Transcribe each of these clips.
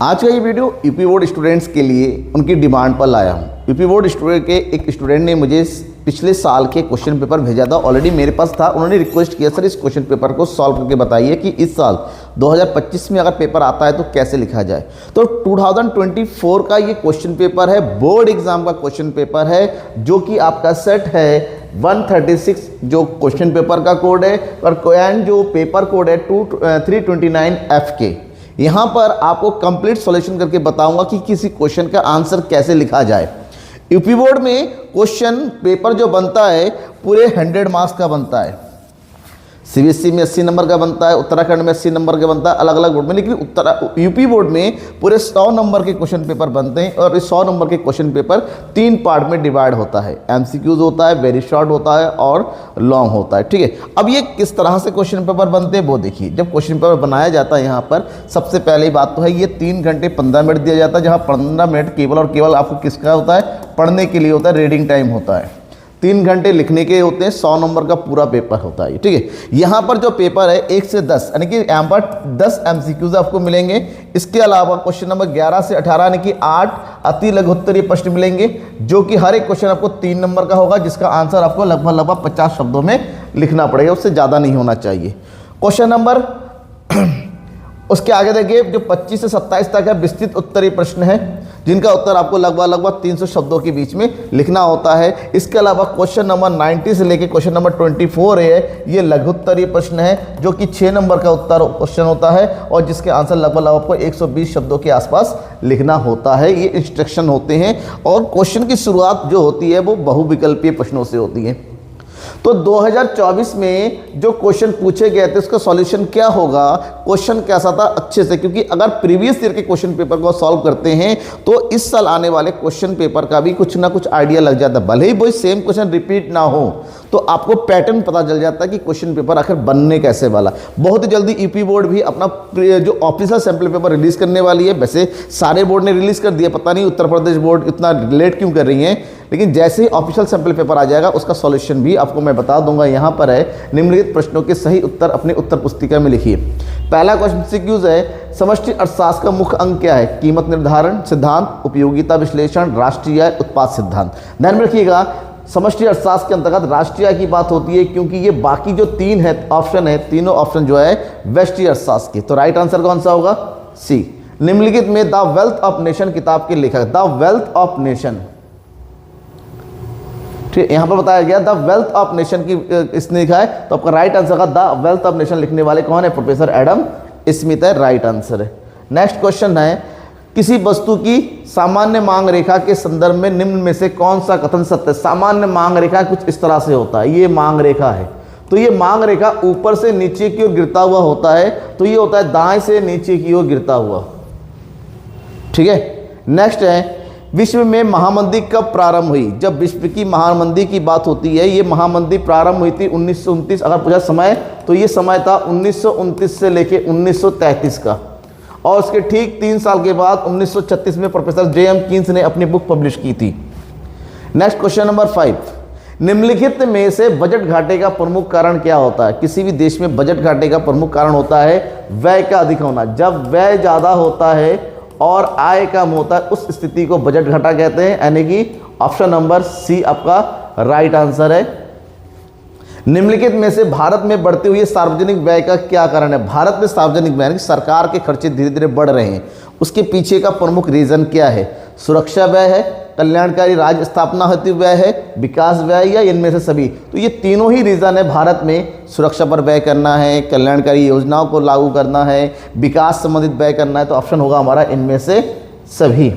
आज का ये वीडियो यूपी बोर्ड स्टूडेंट्स के लिए उनकी डिमांड पर लाया हूँ। यूपी बोर्ड स्टूडेंट के एक स्टूडेंट ने मुझे पिछले साल के क्वेश्चन पेपर भेजा था, ऑलरेडी मेरे पास था। उन्होंने रिक्वेस्ट किया सर इस क्वेश्चन पेपर को सॉल्व करके बताइए कि इस साल 2025 में अगर पेपर आता है तो कैसे लिखा जाए। तो 2024 का ये क्वेश्चन पेपर है, बोर्ड एग्जाम का क्वेश्चन पेपर है, जो कि आपका सेट है 136 जो क्वेश्चन पेपर का कोड है और जो पेपर कोड है 329F के। यहाँ पर आपको कंप्लीट सॉल्यूशन करके बताऊंगा कि किसी क्वेश्चन का आंसर कैसे लिखा जाए। यूपी बोर्ड में क्वेश्चन पेपर जो बनता है पूरे 100 मार्क्स का बनता है। सीबीएसई में 80 नंबर का बनता है, उत्तराखंड में 80 नंबर का बनता है, अलग अलग बोर्ड में। लेकिन यूपी बोर्ड में पूरे 100 नंबर के क्वेश्चन पेपर बनते हैं और इस 100 नंबर के क्वेश्चन पेपर 3 पार्ट में डिवाइड होता है। एमसीक्यूज होता है, वेरी शॉर्ट होता है और लॉन्ग होता है। ठीक है, अब ये किस तरह से क्वेश्चन पेपर बनते हैं वो देखिए। जब क्वेश्चन पेपर बनाया जाता है यहाँ पर सबसे पहली बात तो है ये 3 घंटे 15 मिनट दिया जाता है, जहाँ 15 मिनट केवल और केवल आपको किसका होता है, पढ़ने के लिए होता है, रीडिंग टाइम होता है। 3 घंटे लिखने के होते हैं, 100 नंबर का पूरा पेपर होता है। ठीक है, यहाँ पर जो पेपर है 1 से 10 यानी कि यहाँ पर 10 एमसीक्यूज आपको मिलेंगे। इसके अलावा क्वेश्चन नंबर 11 से 18 यानी कि 8 अति लघुत्तरीय प्रश्न मिलेंगे, जो कि हर एक क्वेश्चन आपको 3 नंबर का होगा, जिसका आंसर आपको लगभग 50 शब्दों में लिखना पड़ेगा, उससे ज़्यादा नहीं होना चाहिए। क्वेश्चन नंबर उसके आगे देखिए जो 25 से 27 तक है विस्तृत उत्तरीय प्रश्न है, जिनका उत्तर आपको लगभग 300 शब्दों के बीच में लिखना होता है। इसके अलावा क्वेश्चन नंबर 90 से लेकर क्वेश्चन नंबर 24 है, ये लघुत्तरीय प्रश्न है, जो कि 6 नंबर का उत्तर क्वेश्चन होता है और जिसके आंसर लगभग आपको 120 शब्दों के आसपास लिखना होता है। ये इंस्ट्रक्शन होते हैं और क्वेश्चन की शुरुआत जो होती है वो बहुविकल्पीय प्रश्नों से होती है। तो 2024 में जो क्वेश्चन पूछे गए थे उसका सॉल्यूशन क्या होगा, क्वेश्चन कैसा था अच्छे से, क्योंकि अगर प्रीवियस ईयर के क्वेश्चन पेपर को सॉल्व करते हैं तो इस साल आने वाले क्वेश्चन पेपर का भी कुछ ना कुछ आइडिया लग जाता है। भले ही वही सेम क्वेश्चन रिपीट ना हो तो आपको पैटर्न पता चल जाता है कि क्वेश्चन पेपर आखिर बनने कैसे वाला। बहुत जल्दी यूपी बोर्ड भी अपना जो ऑफिशियल सैंपल पेपर रिलीज करने वाली है। वैसे सारे बोर्ड ने रिलीज कर दिया, पता नहीं उत्तर प्रदेश बोर्ड इतना लेट क्यों कर रही है, लेकिन जैसे ही ऑफिशियल सैंपल पेपर आ जाएगा उसका सॉल्यूशन भी आपको मैं बता दूंगा। यहाँ पर है निम्नलिखित प्रश्नों के सही उत्तर अपने उत्तर पुस्तिका में लिखिए। पहला क्वेश्चन सीक्यूज है, समष्टि अर्थशास्त्र का मुख्य अंग क्या है? कीमत निर्धारण सिद्धांत, उपयोगिता विश्लेषण, राष्ट्रीय आय, उत्पाद सिद्धांत। ध्यान में रखिएगा समष्टि अर्थशास्त्र के अंतर्गत राष्ट्रीय आय की बात होती है, क्योंकि ये बाकी जो 3 है ऑप्शन है, तीनों ऑप्शन जो है व्यष्टि अर्थशास्त्र के। तो राइट आंसर कौन सा होगा? सी। निम्नलिखित में द वेल्थ ऑफ नेशन किताब के लेखक, द वेल्थ ऑफ नेशन, ठीक है, यहां पर बताया गया द वेल्थ ऑफ नेशन की इसने लिखा है, तो आपका राइट आंसर का द वेल्थ ऑफ नेशन लिखने वाले कौन है? प्रोफेसर एडम स्मिथ है, राइट आंसर है। नेक्स्ट क्वेश्चन है, किसी वस्तु की सामान्य मांग रेखा के संदर्भ में निम्न में से कौन सा कथन सत्य है? सामान्य मांग रेखा कुछ इस तरह से होता है, ये मांग रेखा है, तो ये मांग रेखा ऊपर से नीचे की ओर गिरता हुआ होता है, तो ये होता है दाएं से नीचे की ओर गिरता हुआ। ठीक है, नेक्स्ट है, विश्व में महामंदी कब प्रारंभ हुई? जब विश्व की महामंदी की बात होती है, ये महामंदी प्रारंभ हुई थी 1929। अगर पूछा समय तो ये समय था 1929 से लेके 1933 का, और उसके ठीक 3 साल के बाद 1936 में प्रोफेसर J.M. कीन्स ने अपनी बुक पब्लिश की थी। नेक्स्ट क्वेश्चन नंबर 5, निम्नलिखित में से बजट घाटे का प्रमुख कारण क्या होता है? किसी भी देश में बजट घाटे का प्रमुख कारण होता है व्यय का अधिक होना। जब व्यय ज़्यादा होता है और आय कम होता है उस स्थिति को बजट घाटा कहते हैं, यानी कि ऑप्शन नंबर सी आपका राइट आंसर है। निम्नलिखित में से भारत में बढ़ते हुए सार्वजनिक व्यय का क्या कारण है? भारत में सार्वजनिक व्यय सरकार के खर्चे धीरे धीरे बढ़ रहे हैं, उसके पीछे का प्रमुख रीजन क्या है? सुरक्षा व्यय है, कल्याणकारी राज्य स्थापना हेतु व्यय है, विकास व्यय, या इनमें से सभी? तो ये तीनों ही रीजन है भारत में। सुरक्षा पर व्यय करना है, कल्याणकारी योजनाओं को लागू करना है, विकास संबंधित व्यय करना है, तो ऑप्शन होगा हमारा इनमें से सभी।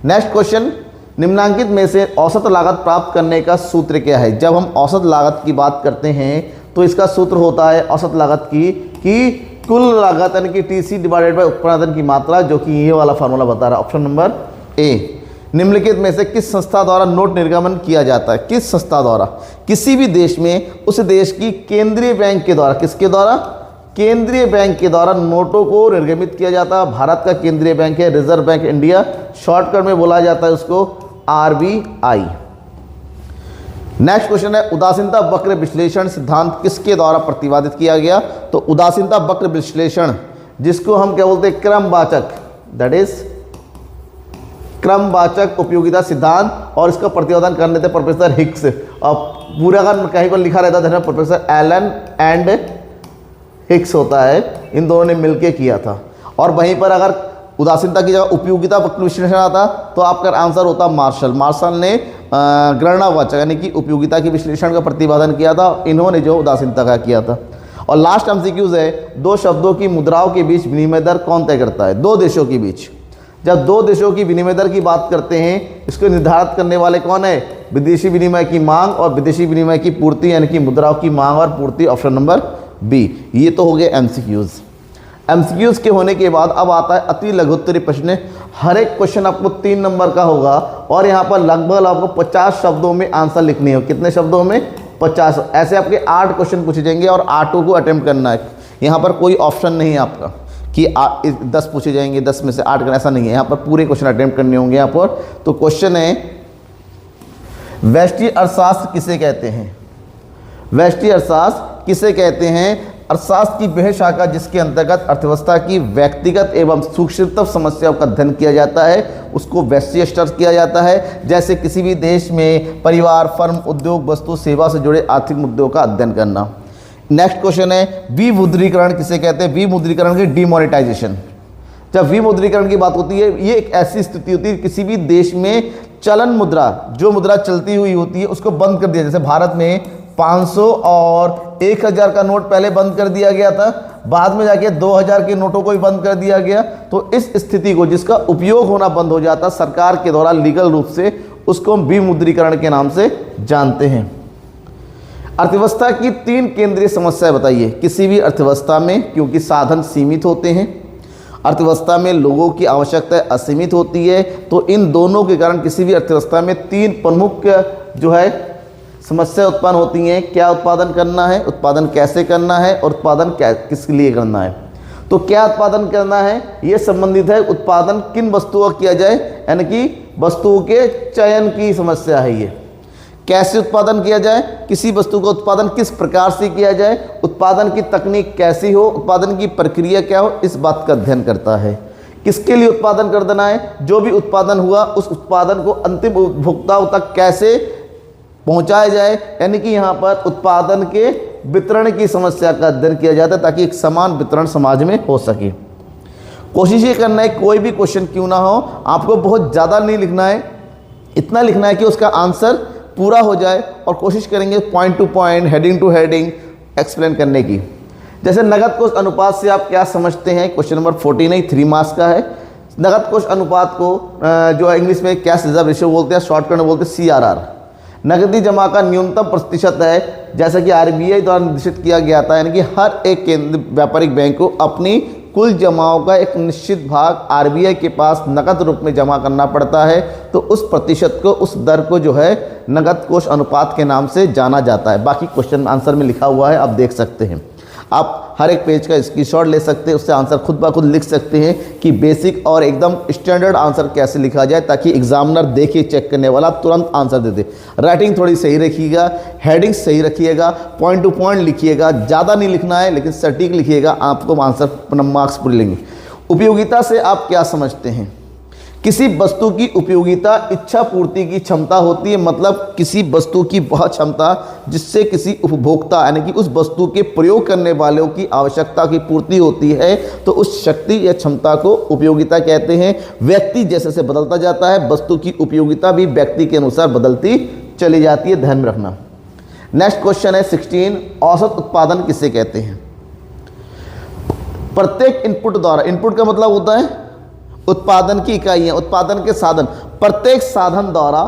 नेक्स्ट क्वेश्चन, निम्नांकित में से औसत लागत प्राप्त करने का सूत्र क्या है? जब हम औसत लागत की बात करते हैं तो इसका सूत्र होता है औसत लागत की कि कुल लागत यानी कि TC डिवाइडेड बाय उत्पादन की मात्रा, जो कि ये वाला फार्मूला बता रहा है, ऑप्शन नंबर ए। निम्नलिखित में से किस संस्था द्वारा नोट निर्गमन किया जाता है? किस संस्था द्वारा? किसी भी देश में उस देश की केंद्रीय बैंक के द्वारा, किसके द्वारा? केंद्रीय बैंक के द्वारा नोटों को निर्गमित किया जाता है। भारत का केंद्रीय बैंक है रिजर्व बैंक इंडिया, शॉर्टकट में बोला जाता है उसको RBI। नेक्स्ट क्वेश्चन है, उदासीनता वक्र विश्लेषण सिद्धांत किसके द्वारा प्रतिपादित किया गया? तो उदासीनता वक्र विश्लेषण, जिसको हम क्या बोलते हैं क्रमवाचक, दैट इज क्रमवाचक उपयोगिता सिद्धांत, और इसका प्रतिपादन करने थे प्रोफेसर हिक्स। और पूरा का कहीं पर लिखा रहता था प्रोफेसर एलन एंड हिक्स होता है, इन दोनों ने मिलकर किया था। और वहीं पर अगर उदासीनता की जगह उपयोगिता विश्लेषण आता तो आपका आंसर होता मार्शल। मार्शल ने गणनावाचक यानी कि उपयोगिता के विश्लेषण का प्रतिपादन किया था, इन्होंने जो उदासीनता का किया था। और लास्ट एमसीक्यूज है, दो शब्दों की मुद्राओं के बीच विनिमय दर कौन तय करता है? दो देशों के बीच। जब दो देशों की विनिमय दर की बात करते हैं, इसको निर्धारित करने वाले कौन है? विदेशी विनिमय की मांग और विदेशी विनिमय की पूर्ति, यानी कि मुद्राओं की मांग और पूर्ति, ऑप्शन नंबर बी। ये तो हो गए एमसीक्यूज। एमसीक्यूज के होने के बाद अब आता है अति लघुत्तरी प्रश्न। हर एक क्वेश्चन आपको 3 नंबर का होगा और यहाँ पर लगभग आपको 50 शब्दों में आंसर लिखने हो। कितने शब्दों में? 50। ऐसे आपके 8 क्वेश्चन पूछे जाएंगे और 8 को अटेम्प्ट करना है। यहाँ पर कोई ऑप्शन नहीं है आपका कि 10 पूछे जाएंगे, 10 में से 8 करना, ऐसा नहीं है। यहाँ पर पूरे क्वेश्चन अटेम्प्ट करने होंगे यहाँ पर। तो क्वेश्चन है, व्यष्टि अर्थशास्त्र किसे कहते हैं? व्यष्टि अर्थशास्त्र किसे कहते हैं? अर्थशास्त्र की वह शाखा जिसके अंतर्गत अर्थव्यवस्था की व्यक्तिगत एवं सूक्ष्मतम समस्याओं का अध्ययन किया जाता है, उसको व्यष्टि अर्थशास्त्र किया जाता है। जैसे किसी भी देश में परिवार, फर्म, उद्योग, वस्तु, सेवा से जुड़े आर्थिक मुद्दों का अध्ययन करना। नेक्स्ट क्वेश्चन है, विमुद्रीकरण किसे कहते हैं? विमुद्रीकरण की डिमोनेटाइजेशन। जब विमुद्रीकरण की बात होती है, ये एक ऐसी स्थिति होती है किसी भी देश में चलन मुद्रा, जो मुद्रा चलती हुई होती है, उसको बंद कर दिया। जैसे भारत में 500 और 1000 का नोट पहले बंद कर दिया गया था, बाद में जाके 2000 के नोटों को भी बंद कर दिया गया। तो इस स्थिति को, जिसका उपयोग होना बंद हो जाता सरकार के द्वारा लीगल रूप से, उसको हम विमुद्रीकरण के नाम से जानते हैं। अर्थव्यवस्था की 3 केंद्रीय समस्याएं बताइए। किसी भी अर्थव्यवस्था में, क्योंकि साधन सीमित होते हैं, अर्थव्यवस्था में लोगों की आवश्यकता असीमित होती है, तो इन दोनों के कारण किसी भी अर्थव्यवस्था में 3 प्रमुख जो है समस्या उत्पन्न होती हैं। क्या उत्पादन करना है, उत्पादन कैसे करना है, और उत्पादन किसके लिए करना है। तो क्या उत्पादन करना है, ये संबंधित है उत्पादन किन वस्तुओं का किया जाए, यानी कि वस्तुओं के चयन की समस्या है। ये कैसे उत्पादन किया जाए, किसी वस्तु का उत्पादन किस प्रकार से किया जाए, उत्पादन की तकनीक कैसी हो, उत्पादन की प्रक्रिया क्या हो, इस बात का अध्ययन करता है। किसके लिए उत्पादन कर देना है, जो भी उत्पादन हुआ उस उत्पादन को अंतिम उपभोक्ताओं तक कैसे पहुंचाया जाए, यानी कि यहाँ पर उत्पादन के वितरण की समस्या का अध्ययन किया जाता है, ताकि एक समान वितरण समाज में हो सके। कोशिश ये करना है कोई भी क्वेश्चन क्यों ना हो, आपको बहुत ज़्यादा नहीं लिखना है, इतना लिखना है कि उसका आंसर पूरा हो जाए, और कोशिश करेंगे point two point, heading two heading explain करने की। जैसे नगद कोष अनुपात से आप क्या समझते हैं? क्वेश्चन नंबर 49 3 मार्क्स का है। नगद कोष अनुपात को जो इंग्लिश में कैश रिजर्व रेशियो बोलते हैं, शॉर्टकट में बोलते हैं CRR। नकदी जमा का न्यूनतम प्रतिशत है, जैसा कि RBI द्वारा निर्देशित किया गया था, यानी कि हर एक व्यापारिक बैंक को अपनी कुल जमाओं का एक निश्चित भाग RBI के पास नकद रूप में जमा करना पड़ता है। तो उस प्रतिशत को, उस दर को जो है नगद कोष अनुपात के नाम से जाना जाता है। बाकी क्वेश्चन आंसर में लिखा हुआ है, आप देख सकते हैं। आप हर एक पेज का स्क्रीनशॉट ले सकते हैं, उससे आंसर खुद ब खुद लिख सकते हैं कि बेसिक और एकदम स्टैंडर्ड आंसर कैसे लिखा जाए, ताकि एग्जामिनर देखे, चेक करने वाला तुरंत आंसर दे दे। राइटिंग थोड़ी सही रखिएगा, हेडिंग सही रखिएगा, पॉइंट टू पॉइंट लिखिएगा, ज़्यादा नहीं लिखना है लेकिन सटीक लिखिएगा, आपको आंसर मार्क्स पूरे लेंगे। उपयोगिता से आप क्या समझते हैं? किसी वस्तु की उपयोगिता इच्छा पूर्ति की क्षमता होती है, मतलब किसी वस्तु की वह क्षमता जिससे किसी उपभोक्ता यानी कि उस वस्तु के प्रयोग करने वालों की आवश्यकता की पूर्ति होती है, तो उस शक्ति या क्षमता को उपयोगिता कहते हैं। व्यक्ति जैसे जैसे बदलता जाता है, वस्तु की उपयोगिता भी व्यक्ति के अनुसार बदलती चली जाती है, ध्यान में रखना। नेक्स्ट क्वेश्चन है 16, औसत उत्पादन किसे कहते हैं? प्रत्येक इनपुट द्वारा, इनपुट का मतलब होता है उत्पादन की इकाइयां, उत्पादन के साधन, प्रत्येक साधन द्वारा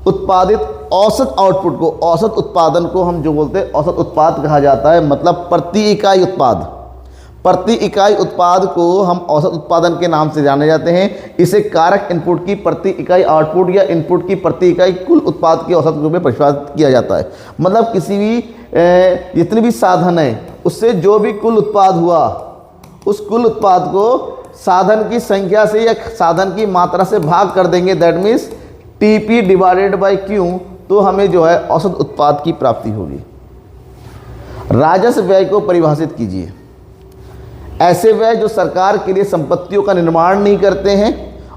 उत्पादित औसत आउटपुट को, औसत उत्पादन को हम जो बोलते हैं औसत उत्पाद कहा जाता है। मतलब प्रति इकाई उत्पाद, प्रति इकाई उत्पाद को हम औसत उत्पादन के नाम से जाने जाते हैं। इसे कारक इनपुट की प्रति इकाई आउटपुट या इनपुट की प्रति इकाई कुल उत्पाद के औसत रूप में परिभाषित किया जाता है। मतलब किसी भी जितने भी साधन है उससे जो भी कुल उत्पाद हुआ, उस कुल उत्पाद को साधन की संख्या से या साधन की मात्रा से भाग कर देंगे, that means TP divided by Q, तो हमें जो है औसत उत्पाद की प्राप्ति होगी। राजस्व व्यय को परिभाषित कीजिए। ऐसे व्यय जो सरकार के लिए संपत्तियों का निर्माण नहीं करते हैं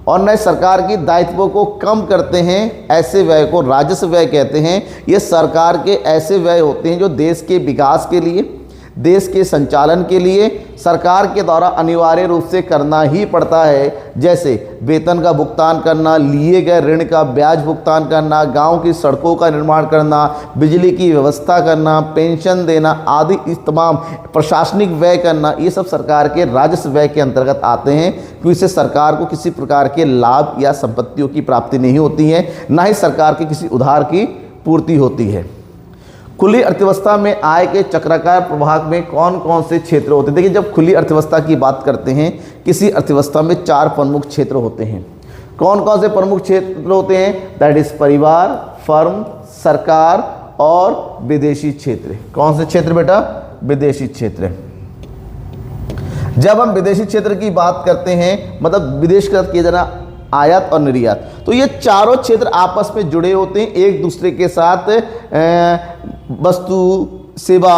और न सरकार की दायित्वों को कम करते हैं, ऐसे व्यय को राजस्व व्यय कहते हैं। ये सरकार के ऐसे व्यय होते हैं जो देश के विकास के लिए, देश के संचालन के लिए सरकार के द्वारा अनिवार्य रूप से करना ही पड़ता है, जैसे वेतन का भुगतान करना, लिए गए ऋण का ब्याज भुगतान करना, गांव की सड़कों का निर्माण करना, बिजली की व्यवस्था करना, पेंशन देना आदि इस तमाम प्रशासनिक व्यय करना, ये सब सरकार के राजस्व व्यय के अंतर्गत आते हैं, क्योंकि इससे सरकार को किसी प्रकार के लाभ या संपत्तियों की प्राप्ति नहीं होती है, ना ही सरकार के किसी उधार की पूर्ति होती है। खुली अर्थव्यवस्था में आय के चक्राकार प्रभाग में कौन कौन से क्षेत्र होते हैं? देखिए, जब खुली अर्थव्यवस्था की बात करते हैं, किसी अर्थव्यवस्था में 4 प्रमुख क्षेत्र होते हैं। कौन कौन से प्रमुख क्षेत्र होते हैं? दैट इज परिवार, फर्म, सरकार और विदेशी क्षेत्र। कौन से क्षेत्र बेटा? विदेशी क्षेत्र। जब हम विदेशी क्षेत्र की बात करते हैं, मतलब विदेश का किया जाना आयात और निर्यात, तो ये चारों क्षेत्र आपस में जुड़े होते हैं, एक दूसरे के साथ वस्तु, सेवा,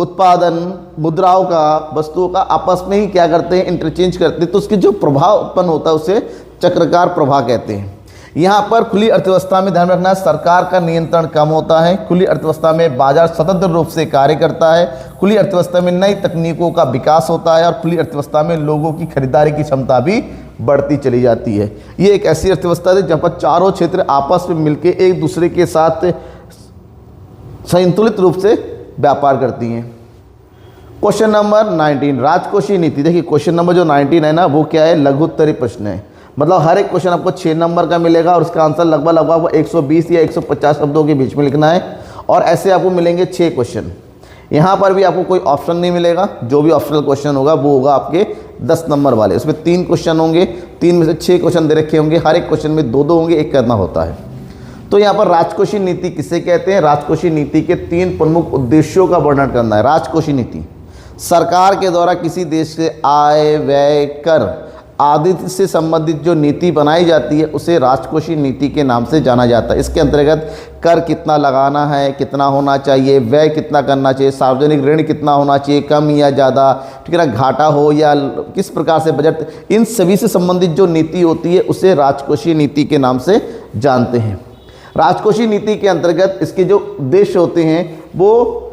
उत्पादन, मुद्राओं का, वस्तुओं का आपस में ही क्या करते हैं? इंटरचेंज करते हैं। तो उसके जो प्रभाव उत्पन्न होता है उसे चक्राकार प्रभाव कहते हैं। यहाँ पर खुली अर्थव्यवस्था में ध्यान रखना, सरकार का नियंत्रण कम होता है। खुली अर्थव्यवस्था में बाजार स्वतंत्र रूप से कार्य करता है। खुली अर्थव्यवस्था में नई तकनीकों का विकास होता है और खुली अर्थव्यवस्था में लोगों की खरीदारी की क्षमता भी बढ़ती चली जाती है। ये एक ऐसी अर्थव्यवस्था है जहाँ पर चारों क्षेत्र आपस में मिलकर एक दूसरे के साथ संतुलित रूप से व्यापार करती हैं। क्वेश्चन नंबर 19, राजकोषीय नीति। देखिए, क्वेश्चन नंबर जो 19 है ना, वो क्या है? लघु उत्तरीय प्रश्न है। मतलब हर एक क्वेश्चन आपको 6 नंबर का मिलेगा और उसका आंसर लगभग 120 या 150 शब्दों के बीच में लिखना है। और ऐसे आपको मिलेंगे 6 क्वेश्चन। यहाँ पर भी आपको कोई ऑप्शन नहीं मिलेगा, जो भी ऑप्शनल क्वेश्चन होगा वो होगा आपके 10 नंबर वाले। उसमें 3 क्वेश्चन होंगे, 3 में से 6 क्वेश्चन दे रखे होंगे, हर एक क्वेश्चन में 2-2 होंगे, एक करना होता है। तो यहाँ पर राजकोषीय नीति किसे कहते हैं? राजकोषीय नीति के 3 प्रमुख उद्देश्यों का वर्णन करना है। राजकोषीय नीति सरकार के द्वारा किसी देश से आय, व्यय, कर आदि से संबंधित जो नीति बनाई जाती है उसे राजकोषीय नीति के नाम से जाना जाता है। इसके अंतर्गत कर कितना लगाना है, कितना होना चाहिए, व्यय कितना करना चाहिए, सार्वजनिक ऋण कितना होना चाहिए, कम या ज़्यादा, ठीक है ना, घाटा हो या किस प्रकार से बजट, इन सभी से संबंधित जो नीति होती है उसे राजकोषीय नीति के नाम से जानते हैं। राजकोषीय नीति के अंतर्गत इसके जो उद्देश्य होते हैं वो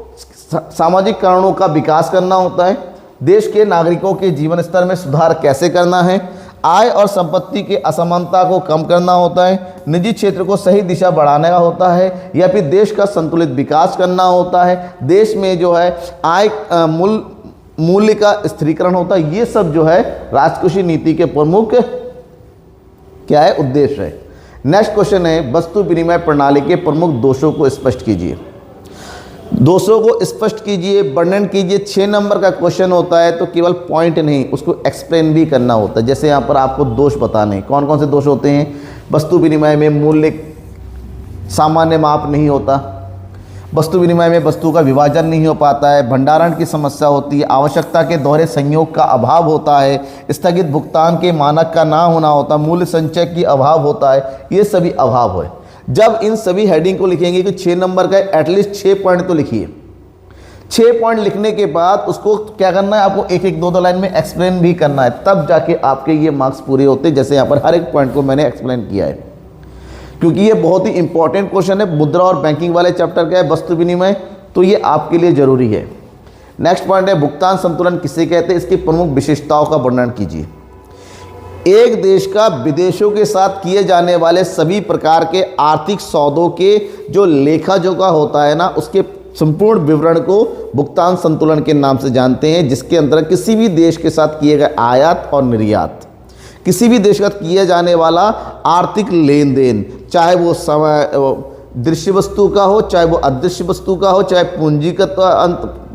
सामाजिक कारणों का विकास करना होता है, देश के नागरिकों के जीवन स्तर में सुधार कैसे करना है, आय और संपत्ति के असमानता को कम करना होता है, निजी क्षेत्र को सही दिशा बढ़ाने का होता है, या फिर देश का संतुलित विकास करना होता है, देश में जो है आय मूल्य का स्थिरीकरण होता है। ये सब जो है राजकोषीय नीति के प्रमुख क्या है? उद्देश्य है। नेक्स्ट क्वेश्चन है, वस्तु विनिमय प्रणाली के प्रमुख दोषों को स्पष्ट कीजिए। दोषों को स्पष्ट कीजिए, वर्णन कीजिए। 6 नंबर का क्वेश्चन होता है तो केवल पॉइंट नहीं, उसको एक्सप्लेन भी करना होता है। जैसे यहाँ पर आपको दोष बताने, कौन कौन से दोष होते हैं? वस्तु विनिमय में मूल्य सामान्य माप नहीं होता, वस्तु विनिमय में वस्तु का विभाजन नहीं हो पाता है, भंडारण की समस्या होती है, आवश्यकता के दोहरे संयोग का अभाव होता है, स्थगित भुगतान के मानक का ना होना होता, मूल्य संचय की अभाव होता है। ये सभी अभाव है। जब इन सभी हेडिंग को लिखेंगे कि 6 नंबर का एटलीस्ट 6 पॉइंट तो लिखिए। 6 पॉइंट लिखने के बाद उसको क्या करना है? आपको 1-1, 2-2 लाइन में एक्सप्लेन भी करना है, तब जाके आपके ये मार्क्स पूरे होते हैं। जैसे यहाँ पर हर एक पॉइंट को मैंने एक्सप्लेन किया है, क्योंकि ये बहुत ही इंपॉर्टेंट क्वेश्चन है। मुद्रा और बैंकिंग वाले चैप्टर का है वस्तु विनिमय, तो ये आपके लिए जरूरी है। नेक्स्ट पॉइंट है, भुगतान संतुलन किसे कहते हैं? इसकी प्रमुख विशेषताओं का वर्णन कीजिए। एक देश का विदेशों के साथ किए जाने वाले सभी प्रकार के आर्थिक सौदों के जो लेखा जोखा होता है ना, उसके संपूर्ण विवरण को भुगतान संतुलन के नाम से जानते हैं, जिसके अंतर्गत किसी भी देश के साथ किए गए आयात और निर्यात, किसी भी देश का किया जाने वाला आर्थिक लेन देन, चाहे वो समय दृश्य वस्तु का हो, चाहे वो अदृश्य वस्तु का हो, चाहे पूंजीगत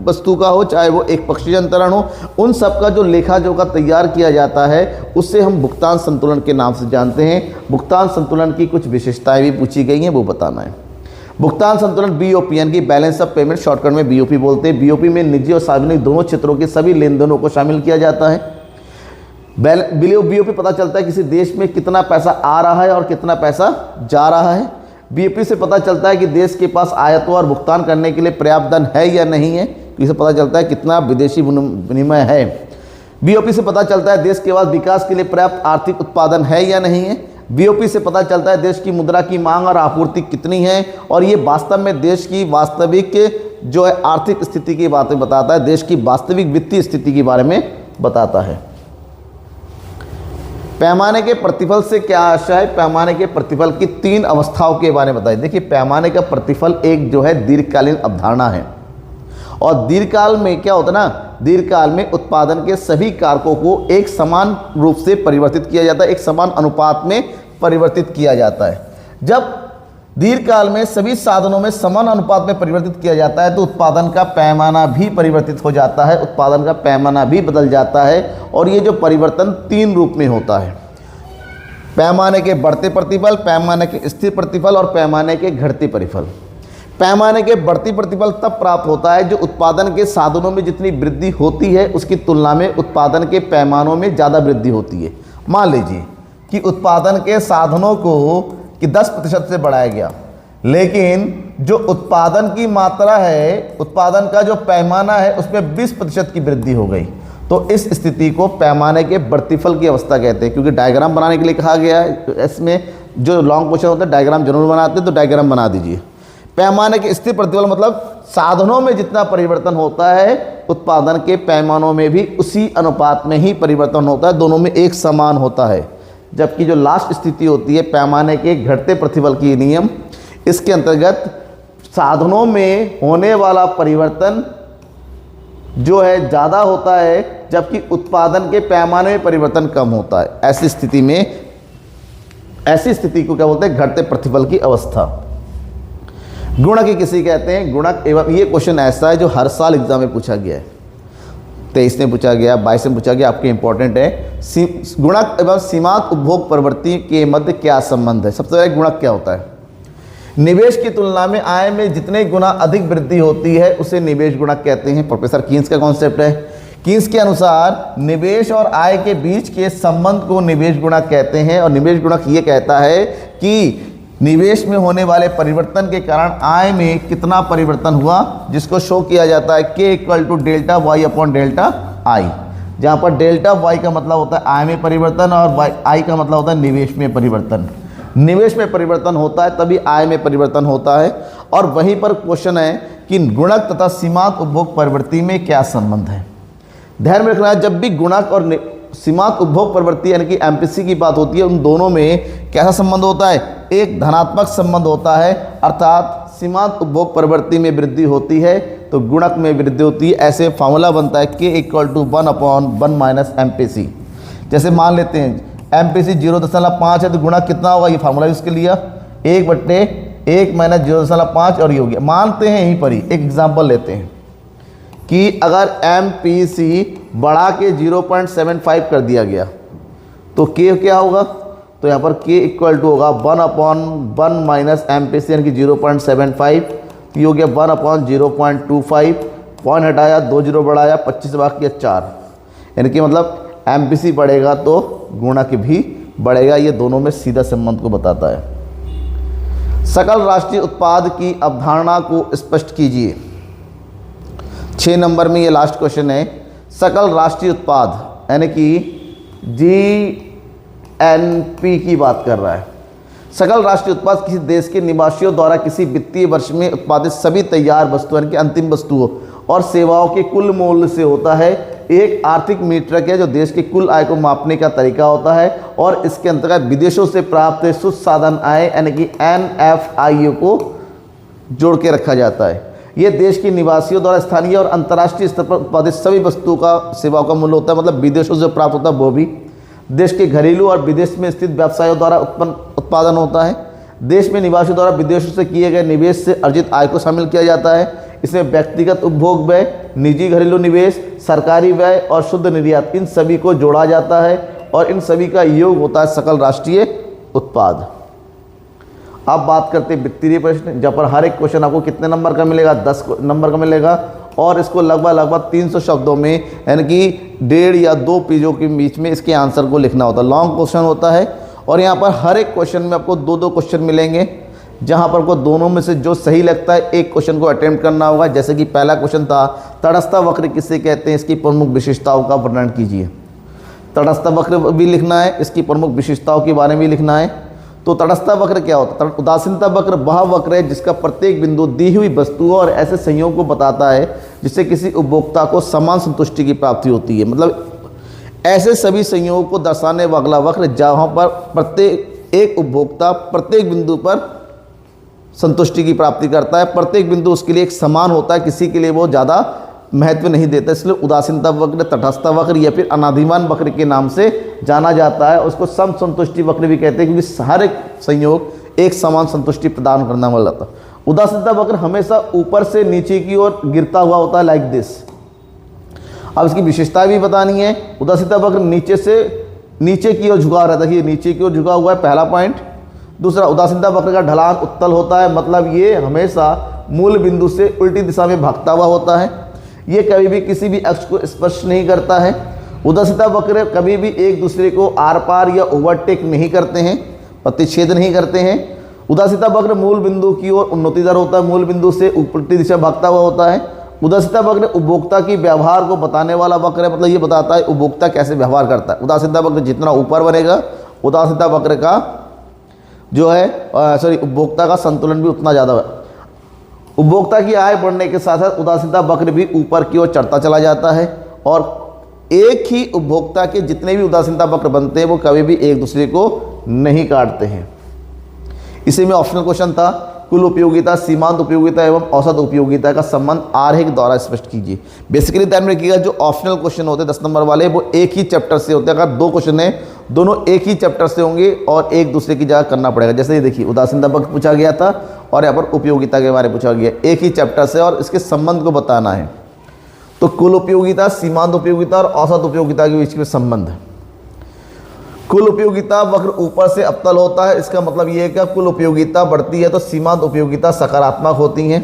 वस्तु का हो, चाहे वो एक पक्षीय अंतरण हो, उन सब का जो लेखा जोखा तैयार किया जाता है उससे हम भुगतान संतुलन के नाम से जानते हैं। भुगतान संतुलन की कुछ विशेषताएं भी पूछी गई हैं, वो बताना है। भुगतान संतुलन BOPN की बैलेंस ऑफ पेमेंट, शॉर्टकट में BOP बोलते हैं। BOP में निजी और सार्वजनिक दोनों क्षेत्रों के सभी लेन देनों को शामिल किया जाता है। BOP पता चलता है किसी देश में कितना पैसा आ रहा है और कितना पैसा जा रहा है। BOP से पता चलता है कि देश के पास आयातों और भुगतान करने के लिए पर्याप्त धन है या नहीं है, इससे पता चलता है कितना विदेशी विनिमय है। बीओपी से पता चलता है देश के पास विकास के लिए पर्याप्त आर्थिक उत्पादन है या नहीं है। बीओपी से पता चलता है देश की मुद्रा की मांग और आपूर्ति कितनी है, और ये वास्तव में देश की वास्तविक जो है आर्थिक स्थिति की बातें बताता है, देश की वास्तविक वित्तीय स्थिति के बारे में बताता है। पैमाने के प्रतिफल से क्या आशा है? पैमाने के प्रतिफल की 3 अवस्थाओं के बारे में बताइए। देखिए, पैमाने का प्रतिफल एक जो है दीर्घकालीन अवधारणा है, और दीर्घकाल में क्या होता है ना, दीर्घकाल में उत्पादन के सभी कारकों को एक समान रूप से परिवर्तित किया जाता है, एक समान अनुपात में परिवर्तित किया जाता है। जब दीर्घकाल में सभी साधनों में समान अनुपात में परिवर्तित किया जाता है तो उत्पादन का पैमाना भी परिवर्तित हो जाता है, उत्पादन का पैमाना भी बदल जाता है। और ये जो परिवर्तन 3 रूप में होता है, पैमाने के बढ़ते प्रतिफल, पैमाने के स्थिर प्रतिफल और पैमाने के घटते प्रतिफल। पैमाने के बढ़ती प्रतिफल तब प्राप्त होता है जो उत्पादन के साधनों में जितनी वृद्धि होती है उसकी तुलना में उत्पादन के पैमानों में ज़्यादा वृद्धि होती है। मान लीजिए कि उत्पादन के साधनों को कि 10% से बढ़ाया गया, लेकिन जो उत्पादन की मात्रा है, उत्पादन का जो पैमाना है उसमें 20% की वृद्धि हो गई, तो इस स्थिति को पैमाने के प्रतिफल की अवस्था कहते हैं। क्योंकि डायग्राम बनाने के लिए कहा गया है, इसमें जो लॉन्ग क्वेश्चन होता है डायग्राम जरूर बनाते हैं, तो डायग्राम बना दीजिए। पैमाने के स्थिर प्रतिफल मतलब साधनों में जितना परिवर्तन होता है उत्पादन के पैमानों में भी उसी अनुपात में ही परिवर्तन होता है, दोनों में एक समान होता है। जबकि जो लास्ट स्थिति होती है पैमाने के घटते प्रतिफल की नियम, इसके अंतर्गत साधनों में होने वाला परिवर्तन जो है ज़्यादा होता है जबकि उत्पादन के पैमाने में परिवर्तन कम होता है। ऐसी स्थिति को क्या बोलते हैं? घटते प्रतिफल की अवस्था। गुणक ही किसी कहते हैं, गुणक एवं ये क्वेश्चन ऐसा है जो हर साल एग्जाम में पूछा गया है, 23 में पूछा गया, 22 में पूछा गया, आपके इंपॉर्टेंट है। गुणक एवं सीमांत उपभोग प्रवृत्ति के मध्य क्या संबंध है? सबसे पहले गुणक क्या होता है? निवेश की तुलना में आय में जितने गुना अधिक वृद्धि होती है उसे निवेश गुणक कहते हैं। प्रोफेसर कीन्स का कॉन्सेप्ट है। कीन्स के अनुसार निवेश और आय के बीच के संबंध को निवेश गुणक कहते हैं, और निवेश गुणक ये कहता है कि निवेश में होने वाले परिवर्तन के कारण आय में कितना परिवर्तन हुआ, जिसको शो किया जाता है K = delta Y upon delta I, जहाँ पर डेल्टा वाई का मतलब होता है आय में परिवर्तन और आई का मतलब होता है निवेश में परिवर्तन। निवेश में परिवर्तन होता है तभी आय में परिवर्तन होता है। और वहीं पर क्वेश्चन है कि गुणक तथा सीमांत उपभोग प्रवृत्ति में क्या संबंध है? ध्यान में रखना है, जब भी गुणक और सीमांत उपभोग प्रवृत्ति यानी कि एमपीसी की बात होती है, उन दोनों में कैसा संबंध होता है? एक धनात्मक संबंध होता है, अर्थात सीमांत उपभोग प्रवृत्ति में वृद्धि होती है तो गुणक में वृद्धि होती है। ऐसे फार्मूला बनता है K = 1/1 - MPC। जैसे मान लेते हैं MPC 0.5 है तो गुणक कितना होगा? ये फार्मूला यूज़ कर लिया, 1/1 - 0.5 और ये हो गया। मानते हैं यहीं पर ही एक एग्जाम्पल लेते हैं कि अगर MPC बढ़ा के 0.75 कर दिया गया तो K क्या होगा? तो यहाँ पर K = होगा 1/1 - MPC यानी कि 0.75, ये हो गया 1/0.25, पॉइंट हटाया, 2 0 बढ़ाया, 25 बाकी 4, यानी कि मतलब MPC बढ़ेगा तो गुणक भी बढ़ेगा। ये दोनों में सीधा संबंध को बताता है। सकल राष्ट्रीय उत्पाद की अवधारणा को स्पष्ट कीजिए। 6 नंबर में ये लास्ट क्वेश्चन है। सकल राष्ट्रीय उत्पाद यानी कि GNP की बात कर रहा है। सकल राष्ट्रीय उत्पाद किसी देश के निवासियों द्वारा किसी वित्तीय वर्ष में उत्पादित सभी तैयार वस्तुओं यानी कि अंतिम वस्तुओं और सेवाओं के कुल मूल्य से होता है। एक आर्थिक मीट्रिक है जो देश की कुल आय को मापने का तरीका होता है, और इसके अंतर्गत विदेशों से प्राप्त शुद्ध साधन आय यानी कि NFIO को जोड़ के रखा जाता है। ये देश के निवासियों द्वारा स्थानीय और अंतर्राष्ट्रीय स्तर पर उत्पादित सभी वस्तुओं का सेवाओं का मूल्य होता है, मतलब विदेशों से प्राप्त होता है वो भी। देश के घरेलू और विदेश में स्थित व्यवसायों द्वारा उत्पादन होता है। देश में निवासियों द्वारा विदेशों से किए गए निवेश से अर्जित आय को शामिल किया जाता है। इसमें व्यक्तिगत उपभोग व्यय, निजी घरेलू निवेश, सरकारी व्यय और शुद्ध निर्यात, इन सभी को जोड़ा जाता है और इन सभी का योग होता है सकल राष्ट्रीय उत्पाद। अब बात करते हैं वित्तीय प्रश्न, जहाँ पर हर एक क्वेश्चन आपको कितने नंबर का मिलेगा? 10 नंबर का मिलेगा, और इसको लगभग 300 शब्दों में यानी कि 1.5 या 2 पेजों के बीच में इसके आंसर को लिखना होता है। लॉन्ग क्वेश्चन होता है, और यहाँ पर हर एक क्वेश्चन में आपको 2-2 क्वेश्चन मिलेंगे। जहां पर को दोनों में से जो सही लगता है एक क्वेश्चन को अटेम्प्ट करना होगा। जैसे कि पहला क्वेश्चन था, तटस्थ वक्र किसे कहते हैं, इसकी प्रमुख विशेषताओं का वर्णन कीजिए। तटस्थ वक्र भी लिखना है, इसकी प्रमुख विशेषताओं के बारे में लिखना है। तो तटस्थ वक्र क्या होता है? उदासीनता वक्र वह वक्र है जिसका प्रत्येक बिंदु दी हुई वस्तुओं और ऐसे संयोग को बताता है जिससे किसी उपभोक्ता को समान संतुष्टि की प्राप्ति होती है। मतलब ऐसे सभी संयोगों को दर्शाने वाला वक्र जहाँ पर प्रत्येक एक उपभोक्ता प्रत्येक बिंदु पर संतुष्टि की प्राप्ति करता है, प्रत्येक बिंदु उसके लिए एक समान होता है, किसी के लिए वो ज़्यादा महत्व नहीं देता, इसलिए उदासीनता वक्र, तटस्थ वक्र या फिर अनादिमान वक्र के नाम से जाना जाता है। उसको सम संतुष्टि वक्र भी कहते हैं क्योंकि हर एक संयोग एक समान संतुष्टि प्रदान करने वाला था। उदासीनता वक्र हमेशा ऊपर से नीचे की ओर गिरता हुआ होता है, लाइक दिस। अब इसकी विशेषता भी बतानी है। उदासीनता वक्र नीचे से नीचे की ओर झुका रहता है, नीचे की ओर झुका हुआ है, पहला पॉइंट। दूसरा, उदासीनता वक्र का ढलान उत्तल होता है, मतलब ये हमेशा मूल बिंदु से उल्टी दिशा में भागता हुआ होता है। ये कभी भी किसी भी अक्ष को स्पर्श नहीं करता है। उदासीनता वक्र कभी भी एक दूसरे को आर पार या ओवरटेक नहीं करते हैं, प्रतिच्छेद नहीं करते हैं। उदासीनता वक्र मूल बिंदु की ओर उन्नति दर होता है, मूल बिंदु से उल्टी दिशा भागता हुआ होता है। उदासीनता वक्र उपभोक्ता की व्यवहार को बताने वाला वक्र है, मतलब ये बताता है उपभोक्ता कैसे व्यवहार करता है। उदासीनता वक्र जितना ऊपर बनेगा, उदासीनता वक्र का जो है उपभोक्ता का संतुलन भी उतना ज़्यादा है। उपभोक्ता की आय बढ़ने के साथ साथ उदासीनता वक्र भी ऊपर की ओर चढ़ता चला जाता है और एक ही उपभोक्ता के जितने भी उदासीनता वक्र बनते हैं वो कभी भी एक दूसरे को नहीं काटते हैं। इसी में ऑप्शनल क्वेश्चन था, कुल उपयोगिता, सीमांत उपयोगिता एवं औसत उपयोगिता का संबंध आरेख द्वारा स्पष्ट कीजिए। बेसिकली ध्यान रखिएगा, जो ऑप्शनल क्वेश्चन होते हैं 10 नंबर वाले वो एक ही चैप्टर से होते हैं। अगर 2 क्वेश्चन है दोनों एक ही चैप्टर से होंगे और एक दूसरे की जगह करना पड़ेगा। जैसे ये देखिए, उदासीनता वक्र पूछा गया था और यहाँ पर उपयोगिता के बारे में पूछा गया, एक ही चैप्टर से, और इसके संबंध को बताना है। तो कुल उपयोगिता, सीमांत उपयोगिता और औसत उपयोगिता के बीच में संबंध। कुल उपयोगिता वक्र ऊपर से अवतल होता है, इसका मतलब ये है कि कुल उपयोगिता बढ़ती है तो सीमांत उपयोगिता सकारात्मक होती हैं।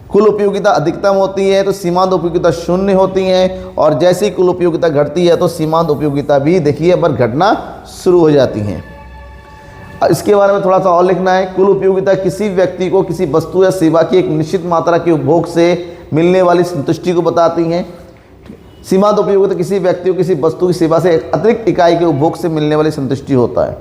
कुल उपयोगिता अधिकतम होती है तो सीमांत उपयोगिता शून्य होती हैं, और जैसे ही कुल उपयोगिता घटती है तो सीमांत उपयोगिता भी देखिए पर घटना शुरू हो जाती हैं। इसके बारे में थोड़ा सा और लिखना है। कुल उपयोगिता किसी व्यक्ति को किसी वस्तु या सेवा की एक निश्चित मात्रा के उपभोग से मिलने वाली संतुष्टि को बताती हैं। सीमांत उपयोगिता किसी व्यक्ति को किसी वस्तु की सेवा से एक अतिरिक्त इकाई के उपभोग से मिलने वाली संतुष्टि होता है।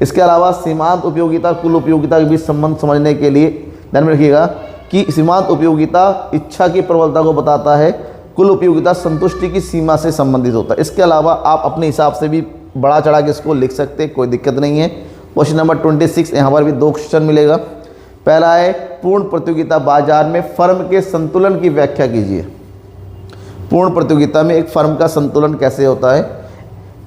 इसके अलावा सीमांत उपयोगिता कुल उपयोगिता के बीच संबंध समझने के लिए ध्यान में रखिएगा कि सीमांत उपयोगिता इच्छा की प्रबलता को बताता है, कुल उपयोगिता संतुष्टि की सीमा से संबंधित होता है। इसके अलावा आप अपने हिसाब से भी बढ़ा चढ़ा के इसको लिख सकते हैं, कोई दिक्कत नहीं है। क्वेश्चन नंबर 26, यहाँ पर भी 2 क्वेश्चन मिलेगा। पहला है, पूर्ण प्रतियोगिता बाजार में फर्म के संतुलन की व्याख्या कीजिए। पूर्ण प्रतियोगिता में एक फर्म का संतुलन कैसे होता है?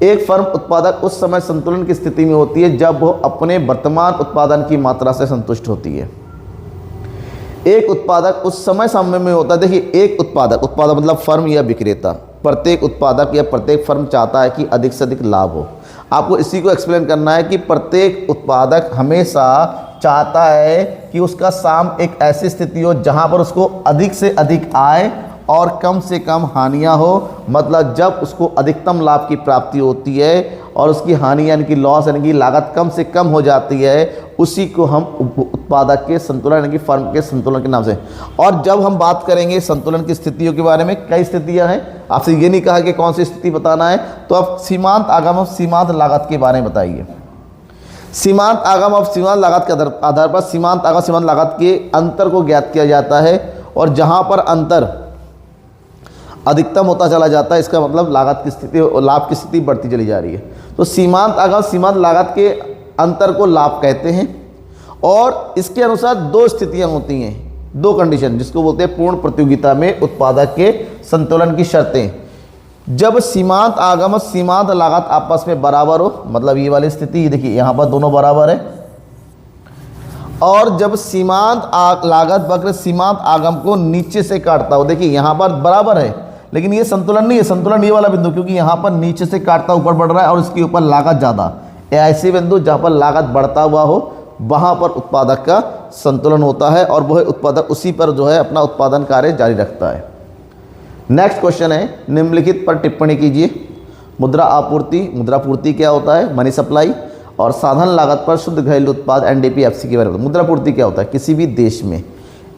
एक फर्म उत्पादक उस समय संतुलन की स्थिति में होती है जब वो अपने वर्तमान उत्पादन की मात्रा से संतुष्ट होती है। एक उत्पादक उस समय में होता है, देखिए एक उत्पादक मतलब फर्म या विक्रेता, प्रत्येक उत्पादक या प्रत्येक फर्म चाहता है कि अधिक से अधिक लाभ हो। आपको इसी को एक्सप्लेन करना है कि प्रत्येक उत्पादक हमेशा चाहता है कि उसका साम एक ऐसी स्थिति हो जहां पर उसको अधिक से अधिक आय और कम से कम हानियां हो। मतलब जब उसको अधिकतम लाभ की प्राप्ति होती है और उसकी हानि यानी कि लॉस यानी कि लागत कम से कम हो जाती है, उसी को हम उत्पादक के संतुलन यानी कि फर्म के संतुलन के नाम से। और जब हम बात करेंगे संतुलन की स्थितियों के बारे में, कई स्थितियां हैं, आपसे ये नहीं कहा कि कौन सी स्थिति बताना है, तो आप सीमांत आगम और सीमांत लागत के बारे में बताइए। सीमांत आगम और सीमांत लागत के आधार पर सीमांत आगम सीमांत लागत के अंतर को ज्ञात किया जाता है, और जहां पर अंतर अधिकतम होता चला जाता है, इसका मतलब लागत की स्थिति लाभ की स्थिति बढ़ती चली जा रही है। तो सीमांत आगम सीमांत लागत के अंतर को लाभ कहते हैं, और इसके अनुसार 2 स्थितियां होती हैं, 2 कंडीशन, जिसको बोलते हैं पूर्ण प्रतियोगिता में उत्पादक के संतुलन की शर्तें। जब सीमांत आगम और सीमांत लागत आपस में बराबर हो, मतलब ये वाली स्थिति, देखिए यहाँ पर दोनों बराबर है, और जब सीमांत लागत वक्र सीमांत आगम को नीचे से काटता हो, देखिए यहाँ पर बराबर है लेकिन ये संतुलन नहीं है, संतुलन ये वाला बिंदु, क्योंकि यहाँ पर नीचे से काटता ऊपर बढ़ रहा है और इसके ऊपर लागत ज़्यादा, ऐसे बिंदु जहाँ पर लागत बढ़ता हुआ हो वहाँ पर उत्पादक का संतुलन होता है, और वह उत्पादक उसी पर जो है अपना उत्पादन कार्य जारी रखता है। नेक्स्ट क्वेश्चन है, निम्नलिखित पर टिप्पणी कीजिए। मुद्रा आपूर्ति, मुद्रापूर्ति क्या होता है? Money supply. और साधन लागत पर शुद्ध घरेलू उत्पाद NDP-FC के बारे में। मुद्रापूर्ति क्या होता है? किसी भी देश में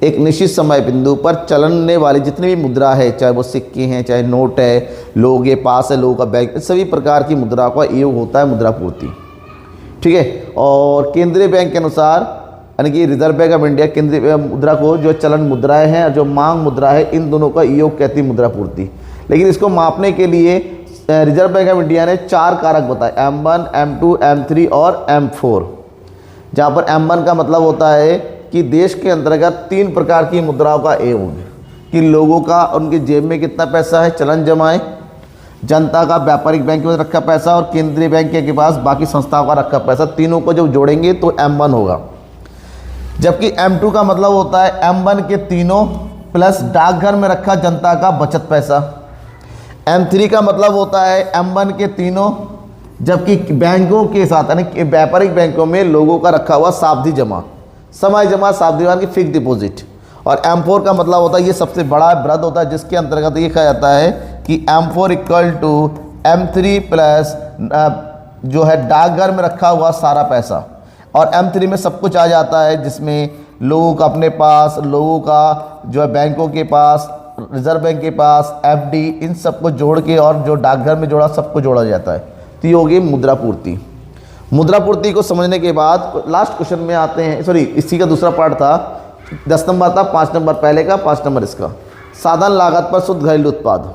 एक निश्चित समय बिंदु पर चलने वाली जितनी भी मुद्रा है, चाहे वो सिक्के हैं, चाहे नोट है, लोगों के पास है, लोगों का बैंक, सभी प्रकार की मुद्रा का योग होता है मुद्रापूर्ति। ठीक है। और केंद्रीय बैंक के अनुसार, यानी कि रिजर्व बैंक ऑफ इंडिया केंद्रीय मुद्रा को, जो चलन मुद्राएं हैं और जो मांग मुद्रा है, इन दोनों का योग कहती है मुद्रापूर्ति। लेकिन इसको मापने के लिए रिजर्व बैंक ऑफ इंडिया ने 4 कारक बताए, M1, M2, M3 और M4। जहाँ पर M1 का मतलब होता है कि देश के अंतर्गत 3 प्रकार की मुद्राओं का योग, कि लोगों का उनके जेब में कितना पैसा है, चलन जमा है, जनता का व्यापारिक बैंक में रखा पैसा और केंद्रीय बैंक के पास बाकी संस्थाओं का रखा पैसा, तीनों को जब जोड़ेंगे तो M1 होगा। जबकि M2 का मतलब होता है M1 के तीनों प्लस डाकघर में रखा जनता का बचत पैसा। M3 का मतलब होता है M1 के तीनों, जबकि बैंकों के साथ, यानी व्यापारिक बैंकों में लोगों का रखा हुआ सावधि जमा, समय जमा, सावधि जमा की फिक्स डिपॉजिट। और M4 का मतलब होता है, ये सबसे बड़ा वृहद होता है, जिसके अंतर्गत ये कहा जाता है कि M4 equal to M3 plus जो है डाकघर में रखा हुआ सारा पैसा। और M3 में सब कुछ आ जाता है, जिसमें लोगों का अपने पास, लोगों का जो है बैंकों के पास, रिजर्व बैंक के पास, FD, इन सबको जोड़ के और जो डाकघर में जोड़ा सबको जोड़ा जाता है। तो ये होगी मुद्रापूर्ति। मुद्रापूर्ति को समझने के बाद लास्ट क्वेश्चन में आते हैं, सॉरी इसी का दूसरा पार्ट था, 10 नंबर था, 5 नंबर पहले का, 5 नंबर इसका। साधन लागत पर शुद्ध घरेलू उत्पाद।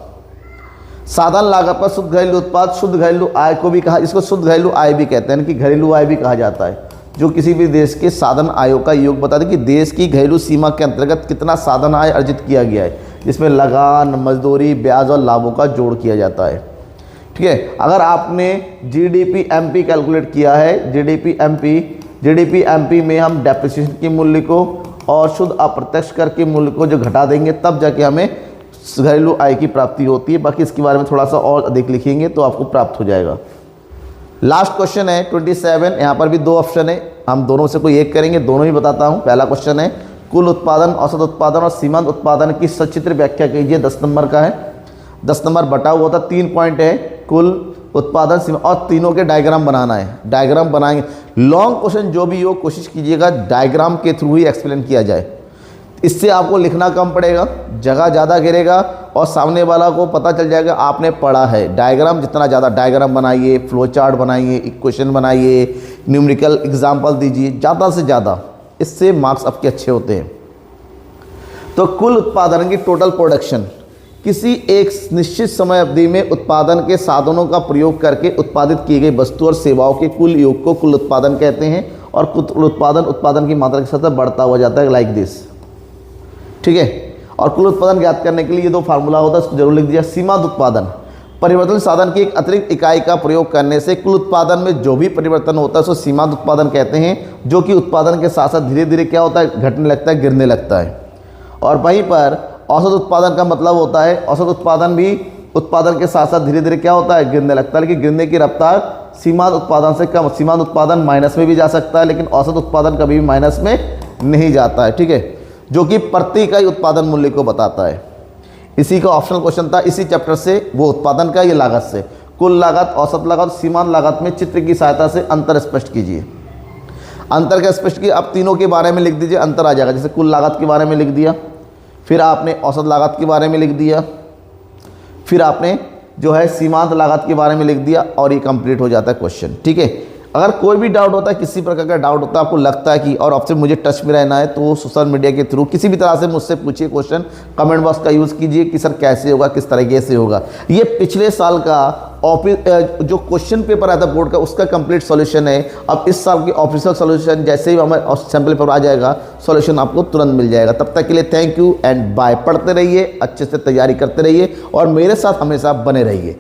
साधन लागत पर शुद्ध घरेलू उत्पाद, शुद्ध घरेलू आय को भी कहा, इसको शुद्ध घरेलू आय भी कहते हैं, कि घरेलू आय भी कहा जाता है, जो किसी भी देश के साधन आयों का योग बताते हैं कि देश की घरेलू सीमा के अंतर्गत कितना साधन आय अर्जित किया गया है, जिसमें लगान, मजदूरी, ब्याज और लाभों का जोड़ किया जाता है। ठीक है। अगर आपने GDP-MP कैलकुलेट किया है, GDP-MP में हम डेप्रिसिएशन के मूल्य को और शुद्ध अप्रत्यक्ष कर के मूल्य को जो घटा देंगे, तब जाके हमें घरेलू आय की प्राप्ति होती है। बाकी इसके बारे में थोड़ा सा और अधिक लिखेंगे तो आपको प्राप्त हो जाएगा। लास्ट क्वेश्चन है 27। यहाँ पर भी 2 ऑप्शन है, हम दोनों से कोई एक करेंगे, दोनों ही बताता हूँ। पहला क्वेश्चन है कुल उत्पादन, औसत उत्पादन और सीमांत उत्पादन की सचित्र व्याख्या कीजिए। 10 नंबर का है, 10 नंबर बटा हुआ था, 3 पॉइंट है, कुल उत्पादन, सीमा, और तीनों के डायग्राम बनाना है। डायग्राम बनाएंगे, लॉन्ग क्वेश्चन जो भी हो कोशिश कीजिएगा डायग्राम के थ्रू ही एक्सप्लेन किया जाए। इससे आपको लिखना कम पड़ेगा, जगह ज़्यादा गिरेगा और सामने वाला को पता चल जाएगा आपने पढ़ा है। डायग्राम जितना ज़्यादा डायग्राम बनाइए, फ्लो चार्ट बनाइए, इक्वेशन बनाइए, न्यूमेरिकल एग्जाम्पल दीजिए, ज़्यादा से ज़्यादा, इससे मार्क्स आपके अच्छे होते हैं। तो कुल उत्पादन की टोटल प्रोडक्शन, किसी एक निश्चित समय अवधि में उत्पादन के साधनों का प्रयोग करके उत्पादित की गई वस्तु और सेवाओं के कुल योग को कुल उत्पादन कहते हैं। और कुल उत्पादन की मात्रा के साथ बढ़ता हुआ जाता है, लाइक दिस। ठीक है। और कुल उत्पादन ज्ञात करने के लिए ये 2 फार्मूला होता है, इसको जरूर लिख दिया। सीमांत उत्पादन, परिवर्तन साधन की एक अतिरिक्त इकाई का प्रयोग करने से कुल उत्पादन में जो भी परिवर्तन होता है उसको सीमांत उत्पादन कहते हैं, जो कि उत्पादन के साथ साथ धीरे धीरे क्या होता है, घटने लगता है, गिरने लगता है। और वहीं पर औसत उत्पादन का मतलब होता है, औसत उत्पादन भी उत्पादन के साथ साथ धीरे धीरे क्या होता है, गिरने लगता है, लेकिन गिरने की रफ्तार सीमांत उत्पादन से कम। सीमांत उत्पादन माइनस में भी जा सकता है, लेकिन औसत उत्पादन कभी भी माइनस में नहीं जाता है। ठीक है, जो कि प्रति इकाई उत्पादन मूल्य को बताता है। इसी का ऑप्शनल क्वेश्चन था इसी चैप्टर से, वो उत्पादन का, ये लागत से। कुल लागत, औसत लागत, सीमांत लागत में चित्र की सहायता से अंतर स्पष्ट कीजिए। अंतर का स्पष्ट किया, अब तीनों के बारे में लिख दीजिए, अंतर आ जाएगा। जैसे कुल लागत के बारे में लिख दिया, फिर आपने औसत लागत के बारे में लिख दिया, फिर आपने जो है सीमांत लागत के बारे में लिख दिया, और ये कंप्लीट हो जाता है क्वेश्चन। ठीक है। अगर कोई भी डाउट होता है, किसी प्रकार का डाउट होता है, आपको लगता है कि और आपसे मुझे टच में रहना है, तो सोशल मीडिया के थ्रू किसी भी तरह से मुझसे पूछिए क्वेश्चन, कमेंट बॉक्स का यूज़ कीजिए कि सर कैसे होगा, किस तरीके से होगा। ये पिछले साल का जो क्वेश्चन पेपर आया था बोर्ड का, उसका कंप्लीट सॉल्यूशन है। अब इस साल की ऑफिशियल सॉल्यूशन जैसे ही हमारे सैम्पल पेपर आ जाएगा, सॉल्यूशन आपको तुरंत मिल जाएगा। तब तक के लिए थैंक यू एंड बाय। पढ़ते रहिए, अच्छे से तैयारी करते रहिए और मेरे साथ हमेशा बने रहिए।